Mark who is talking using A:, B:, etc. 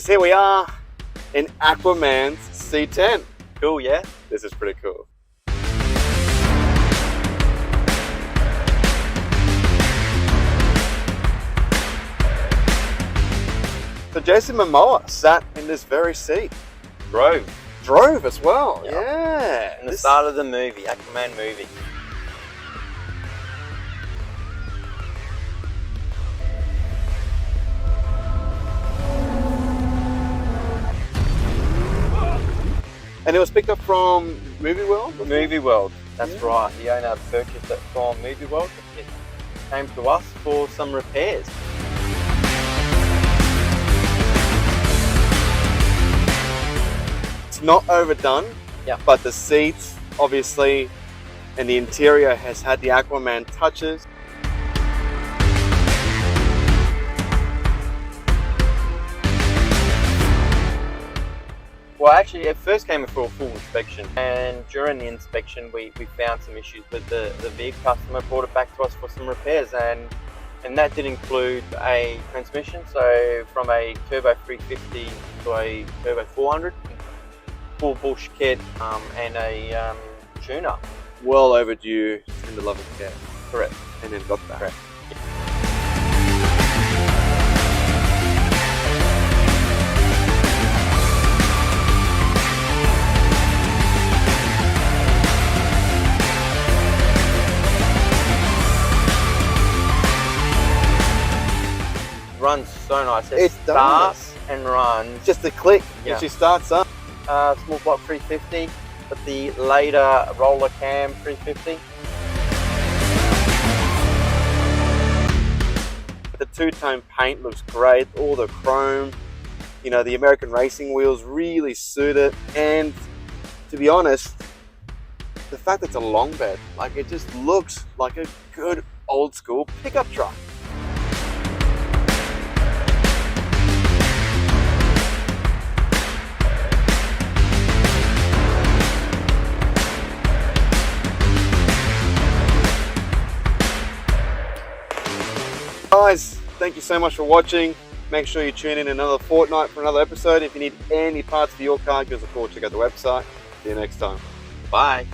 A: here we are in Aquaman's C10.
B: Cool, yeah?
A: This is pretty cool. So Jason Mamoa sat in this very seat. Drove as well,
B: Yep.
A: yeah.
B: In the start of the movie, Aquaman movie.
A: And it was picked up from Movie World?
B: Movie World, that's right. The owner purchased it from Movie World. It came to us for some repairs.
A: It's not overdone, but the seats, obviously, and the interior has had the Aquaman touches.
B: Well, actually, it first came for a full inspection, and during the inspection, we found some issues with the vehicle. Customer brought it back to us for some repairs, and that did include a transmission, so from a turbo 350 to a turbo 400, full bush kit, and a tuner.
A: Well overdue tender loving care.
B: Correct.
A: And then got that.
B: Correct. Runs so nice. It starts and runs.
A: Just a click when she starts up.
B: Small block 350, but the later roller cam 350.
A: The two-tone paint looks great. All the chrome, you know, the American racing wheels really suit it. And to be honest, the fact that it's a long bed, like it just looks like a good old school pickup truck. Guys, thank you so much for watching. Make sure you tune in another fortnight for another episode. If you need any parts for your car, give us a call, check out the website. See you next time.
B: Bye.